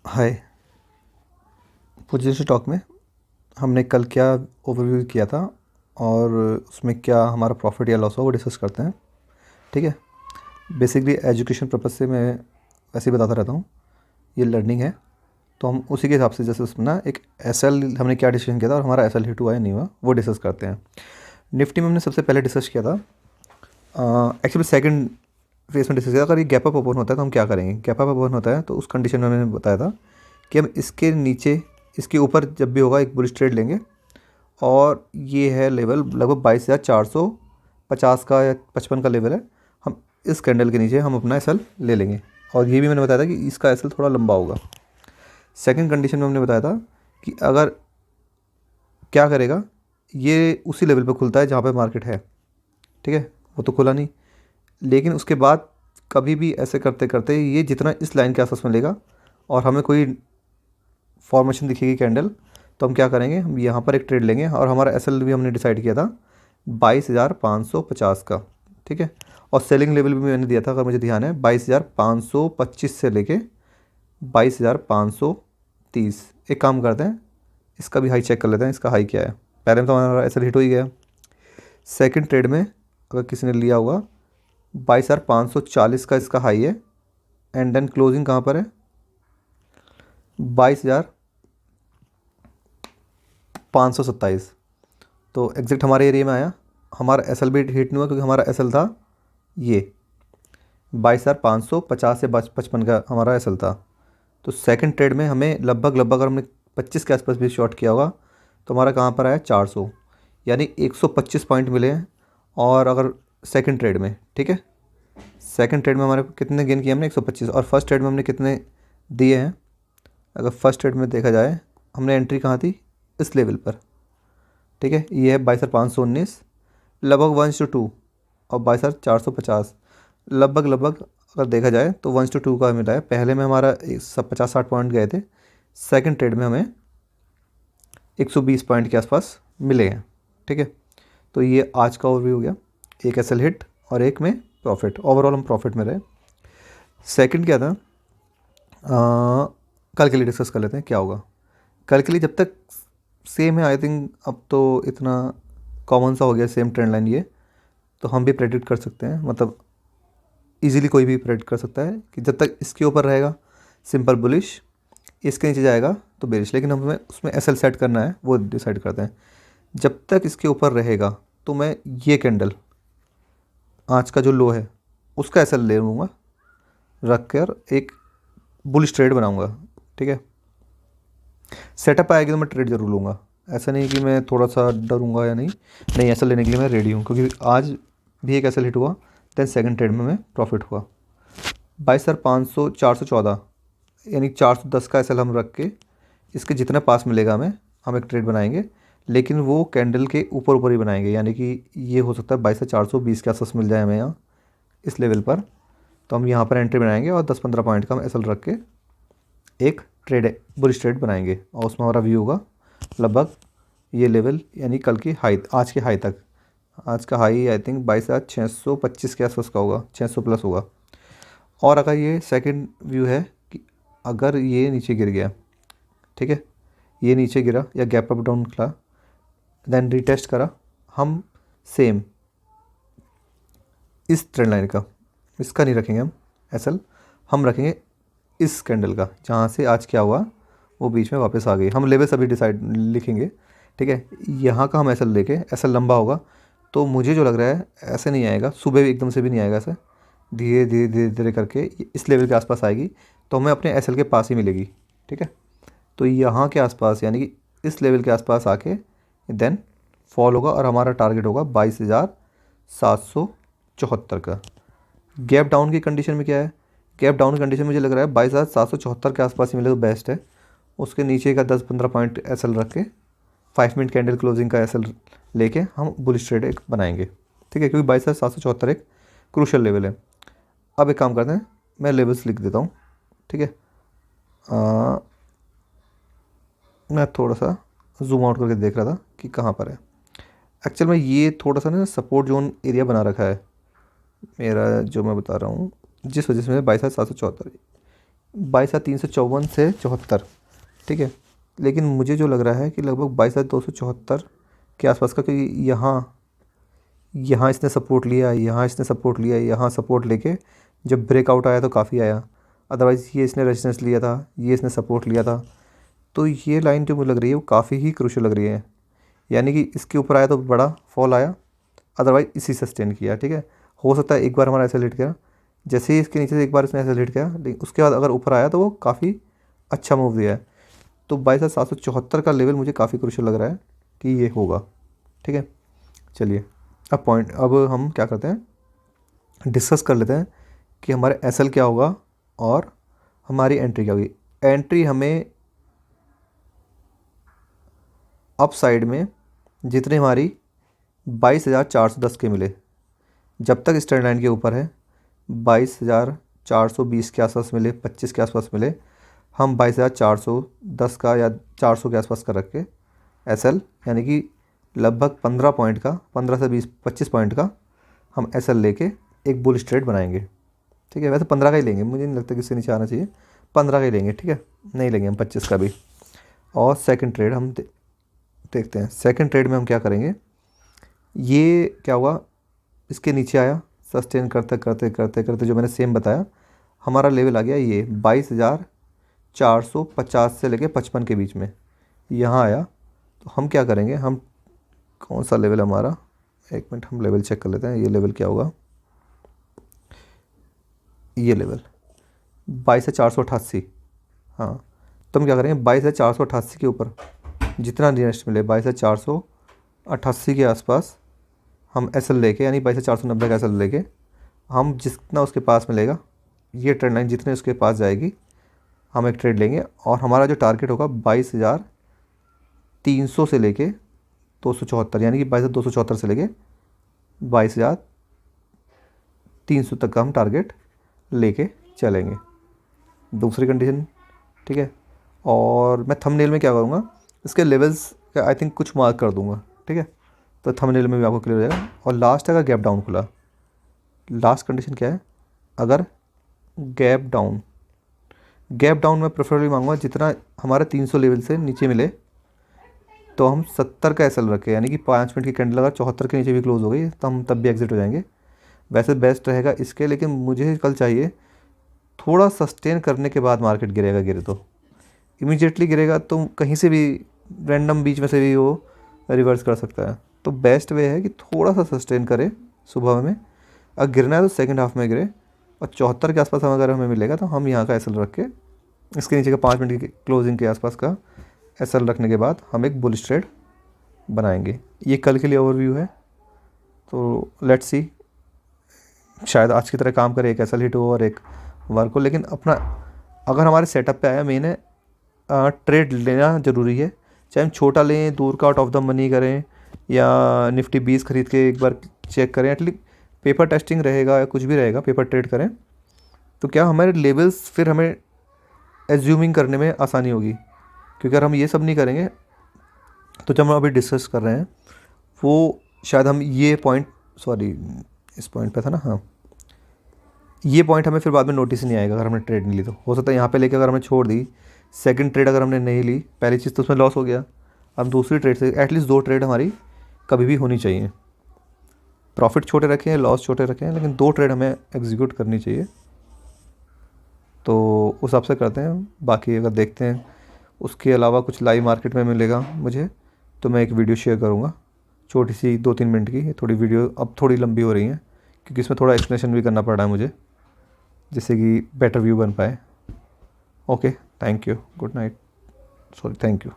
हाय। Position stock में हमने कल क्या ओवरव्यू किया था और उसमें क्या हमारा प्रॉफिट या लॉस हुआ वो डिस्कस करते हैं। ठीक है। बेसिकली एजुकेशन पर्पज़ से मैं वैसे ही बताता रहता हूँ, ये लर्निंग है। तो हम उसी के हिसाब से जैसे उसमें ना एक एसएल हमने क्या डिसीजन किया था और हमारा एसएल हिट हुआ या नहीं हुआ वो डिस्कस करते हैं। निफ्टी में हमने सबसे पहले डिस्कस किया था, एक्चुअली सेकंड फेज में डिस्कस किया था। अगर ये गैप अप ओपन होता है तो हम क्या करेंगे। गैप अप ओपन होता है तो उस कंडीशन में मैंने बताया था कि हम इसके नीचे इसके ऊपर जब भी होगा एक बुलिश ट्रेड लेंगे। और ये है लेवल लगभग 22,450 का या 55 का लेवल है। हम इस कैंडल के नीचे हम अपना एसएल ले लेंगे। और ये भी मैंने बताया था कि इसका एसएल थोड़ा लंबा होगा। सेकंड कंडीशन में हमने बताया था कि अगर क्या करेगा, ये उसी लेवल पे खुलता है जहाँ पे मार्केट है। ठीक है, वो तो खुला नहीं, लेकिन उसके बाद कभी भी ऐसे करते करते ये जितना इस लाइन के आसपास मिलेगा और हमें कोई फॉर्मेशन दिखेगी कैंडल, तो हम क्या करेंगे, हम यहाँ पर एक ट्रेड लेंगे। और हमारा एसएल भी हमने डिसाइड किया था 22,550 का। ठीक है। और सेलिंग लेवल भी मैंने दिया था, अगर मुझे ध्यान है, 22,525 से लेके 22,530। एक काम करते हैं, इसका भी हाई चेक कर लेते हैं, इसका हाई क्या है। पहले में तो हमारा एसएल हिट हो ही गया। सेकंड ट्रेड में अगर किसी ने लिया होगा 22,540 का इसका हाई है। एंड देन क्लोजिंग कहाँ पर है, 22,527। तो एग्जैक्ट हमारे एरिया में आया। हमारा एसएल भी हिट नहीं हुआ क्योंकि हमारा एसएल था ये 22,550 से 55 का हमारा एसएल था। तो सेकंड ट्रेड में हमें लगभग लगभग अगर हमने 25 के आसपास भी शॉर्ट किया होगा तो हमारा कहाँ पर आया 400, यानी 125 पॉइंट मिले हैं। और अगर सेकंड ट्रेड में, ठीक है, सेकंड ट्रेड में हमारे कितने गेन किए हमने 125। और फर्स्ट ट्रेड में हमने कितने दिए हैं। अगर फर्स्ट ट्रेड में देखा जाए, हमने एंट्री कहाँ थी, इस लेवल पर। ठीक है, ये है 22,519, लगभग 1:2। और 22,450 लगभग लगभग अगर देखा जाए तो 1:2 का मिला है। पहले में हमारा सब 50-60 पॉइंट गए थे। सेकंड ट्रेड में हमें 120 पॉइंट के आसपास मिले हैं। ठीक है, तो ये आज का ओवरव्यू हो गया। एक एसएल हिट और एक में प्रॉफिट, ओवरऑल हम प्रॉफिट में रहे। सेकंड क्या था, कल के लिए डिस्कस कर लेते हैं क्या होगा। कल के लिए जब तक सेम है, आई थिंक अब तो इतना कॉमन सा हो गया सेम ट्रेंड लाइन ये, तो हम भी प्रेडिक्ट कर सकते हैं, मतलब इजीली कोई भी प्रेडिक्ट कर सकता है कि जब तक इसके ऊपर रहेगा सिंपल बुलिश, इसके नीचे जाएगा तो बेरिश। लेकिन हमें उसमें एसएल सेट करना है, वो डिसाइड करते हैं। जब तक इसके ऊपर रहेगा तो मैं ये कैंडल आज का जो लो है उसका एसएल ले लूँगा, रख कर एक बुलिश ट्रेड बनाऊँगा। ठीक है, सेटअप आएगी तो मैं ट्रेड जरूर लूँगा। ऐसा नहीं कि मैं थोड़ा सा डरूंगा या नहीं, नहीं, ऐसा लेने के लिए मैं रेडी हूँ क्योंकि आज भी एक ऐसा हिट हुआ। देन सेकंड ट्रेड में मैं प्रॉफिट हुआ 22,500 414, यानी 410 का एसएल हम रख के इसके जितना पास मिलेगा हमें, हम एक ट्रेड बनाएंगे। लेकिन वो कैंडल के ऊपर ऊपर ही बनाएंगे, यानी कि ये हो सकता है 22,420 के आसपास मिल जाए हमें यहाँ इस लेवल पर। तो हम यहाँ पर एंट्री बनाएंगे और 10-15 पॉइंट का हम एसएल रख के एक ट्रेड बुलिश ट्रेड बनाएंगे। और उसमें हमारा व्यू होगा लगभग ये लेवल, यानी कल की हाई, आज के हाई तक। आज का हाई आई थिंक 22,625 के आसपास का होगा, 600 प्लस होगा। और अगर ये सेकंड व्यू है कि अगर ये नीचे गिर गया, ठीक है, ये नीचे गिरा या गैप अप डाउन खुला, देन रीटेस्ट करा, हम सेम इस ट्रेंड लाइन का, इसका नहीं रखेंगे हम एसएल, हम रखेंगे इस कैंडल का, जहाँ से आज क्या हुआ वो बीच में वापस आ गई। हम लेवल सभी डिसाइड लिखेंगे। ठीक है, यहाँ का हम एसएल लेके, एसएल लंबा होगा तो मुझे जो लग रहा है ऐसे नहीं आएगा, सुबह भी एकदम से भी नहीं आएगा, ऐसे धीरे धीरे धीरे धीरे करके इस लेवल के आसपास आएगी तो हमें अपने एसएल के पास ही मिलेगी। ठीक है, तो यहाँ के आसपास, यानी कि इस लेवल के आसपास आके देन फॉल होगा और हमारा टारगेट होगा 22,774 का। गैप डाउन की कंडीशन में क्या है, गैप डाउन की कंडीशन में मुझे लग रहा है 22,774 के आसपास ही मिले तो बेस्ट है। उसके नीचे का 10-15 पॉइंट एसएल रख के 5 मिनट कैंडल क्लोजिंग का एसएल लेके हम बुलिश ट्रेड एक बनाएंगे। ठीक है, क्योंकि 22,774 एक क्रूशल लेवल है। अब एक काम करते हैं, मैं लेवल्स लिख देता हूँ। ठीक है, मैं थोड़ा सा जूम आउट करके देख रहा था कि कहाँ पर है। एक्चुअल में ये थोड़ा सा ना सपोर्ट जोन एरिया बना रखा है मेरा, जो मैं बता रहा हूँ, जिस वजह से मैं 22,774, 22,354 से 74, ठीक है। लेकिन मुझे जो लग रहा है कि लगभग 22,274 के आसपास का, क्योंकि यहाँ इसने सपोर्ट लिया, यहाँ इसने सपोर्ट लिया, यहाँ सपोर्ट लेके जब ब्रेकआउट आया तो काफ़ी आया। अदरवाइज़ ये इसने रेजिस्टेंस लिया था, ये इसने सपोर्ट लिया था। तो ये लाइन जो मुझे लग रही है वो काफ़ी ही क्रूशियल लग रही है, यानी कि इसके ऊपर आया तो बड़ा फॉल आया, अदरवाइज़ इसी सस्टेन किया, ठीक है। हो सकता है एक बार हमारा ऐसा हिट किया, जैसे ही इसके नीचे से एक बार इसने ऐसा हिट किया, लेकिन उसके बाद अगर ऊपर आया तो वो काफ़ी अच्छा मूव दिया है। तो 22,774 का लेवल मुझे काफ़ी क्रूशियल लग रहा है कि ये होगा, ठीक है। चलिए अब हम क्या करते हैं, डिस्कस कर लेते हैं कि हमारे एसएल क्या होगा और हमारी एंट्री क्या होगी। एंट्री हमें अप साइड में जितने हमारी 22,410 के मिले, जब तक स्टैंड लाइन के ऊपर है 22,420 के आसपास मिले, 25 के आसपास मिले, हम 22,410 का या 400 के आसपास का रख के एसएल, यानी कि लगभग 15 पॉइंट का, 15 से 25 पॉइंट का हम एसएल लेके एक बुल स्ट्रेट बनाएंगे, ठीक है। वैसे 15 का ही लेंगे, मुझे नहीं लगता कि इससे नीचे आना चाहिए, 15 का ही लेंगे, ठीक है, नहीं लेंगे हम 25 का भी। और सेकंड ट्रेड हम देखते हैं। सेकंड ट्रेड में हम क्या करेंगे, ये क्या हुआ, इसके नीचे आया, सस्टेन करते करते करते करते जो मैंने सेम बताया, हमारा लेवल आ गया ये 22,450 से लेके 55 के बीच में यहाँ आया। तो हम क्या करेंगे, हम कौन सा लेवल हमारा, एक मिनट हम लेवल चेक कर लेते हैं, ये लेवल क्या होगा, ये लेवल 22,488, हाँ। तो हम क्या करेंगे, 22,488 के ऊपर जितना नियरेस्ट मिले 22,488 के आसपास हम एसएल लेके, यानी 22,490 का एसएल लेके, हम जितना उसके पास मिलेगा, ये ट्रेंड लाइन जितने उसके पास जाएगी, हम एक ट्रेड लेंगे। और हमारा जो टारगेट होगा 22,300 से लेके 274, यानी कि 22,274 से लेके 22,300 तक का हम टारगेट लेके चलेंगे। दूसरी कंडीशन, ठीक है। और मैं थंबनेल में क्या करूँगा, इसके लेवल्स का आई थिंक कुछ मार्क कर दूँगा, ठीक है, तो थंबनेल में भी आपको क्लियर हो जाएगा। और लास्ट अगर गैप डाउन खुला, लास्ट कंडीशन क्या है, अगर गैप डाउन मैं प्रेफरेबली मांगूंगा जितना हमारे 300 लेवल से नीचे मिले, तो हम 70 का एसएल रखें, यानी कि 5 मिनट की कैंडल अगर 74 के नीचे भी क्लोज हो गई तो हम तब भी एग्जिट हो जाएंगे। वैसे बेस्ट रहेगा इसके, लेकिन मुझे कल चाहिए थोड़ा सस्टेन करने के बाद मार्केट गिरेगा, गिरे तो इमीडिएटली गिरेगा तो कहीं से भी रैंडम बीच में से भी वो रिवर्स कर सकता है। तो बेस्ट वे है कि थोड़ा सा सस्टेन करे सुबह में, अगर गिरना है तो सेकंड हाफ में गिरे, और 74 के आसपास अगर हमें मिलेगा तो हम यहाँ का एसएल रख के इसके नीचे का 5 मिनट की क्लोजिंग के आसपास का एसएल रखने के बाद हम एक बुल ट्रेड बनाएंगे। ये कल के लिए ओवरव्यू है, तो लेट्स सी, शायद आज की तरह काम करे, एक एसएल हिट हो और एक वर्क हो। लेकिन अपना अगर हमारे सेटअप पे आया, मेन है ट्रेड लेना ज़रूरी है, चाहे हम छोटा लें, दूर का आउट ऑफ द मनी करें, या निफ्टी 20 खरीद के एक बार चेक करें, एटलीस्ट पेपर टेस्टिंग रहेगा या कुछ भी रहेगा, पेपर ट्रेड करें तो क्या हमारे लेवल्स फिर हमें एज्यूमिंग करने में आसानी होगी। क्योंकि अगर हम ये सब नहीं करेंगे तो जब हम अभी डिस्कस कर रहे हैं वो शायद हम ये पॉइंट, सॉरी इस पॉइंट पे था ना, हाँ, ये पॉइंट हमें फिर बाद में नोटिस नहीं आएगा अगर हमने ट्रेड नहीं ली। तो हो सकता है यहाँ पे लेके अगर हमने छोड़ दी, सेकंड ट्रेड अगर हमने नहीं ली, पहली चीज़ तो उसमें लॉस हो गया, अब दूसरी ट्रेड से एटलीस्ट 2 ट्रेड हमारी कभी भी होनी चाहिए। प्रॉफिट छोटे रखें, लॉस छोटे रखें, लेकिन 2 ट्रेड हमें एग्जीक्यूट करनी चाहिए। तो उस हिसाब से करते हैं। बाकी अगर देखते हैं उसके अलावा कुछ लाइव मार्केट में मिलेगा मुझे, तो मैं एक वीडियो शेयर करूँगा, छोटी सी 2-3 मिनट की। थोड़ी वीडियो अब थोड़ी लंबी हो रही है क्योंकि इसमें थोड़ा एक्सप्लेनेशन भी करना पड़ रहा है मुझे, जिससे कि बेटर व्यू बन पाए। Okay, thank you, good night, sorry, thank you.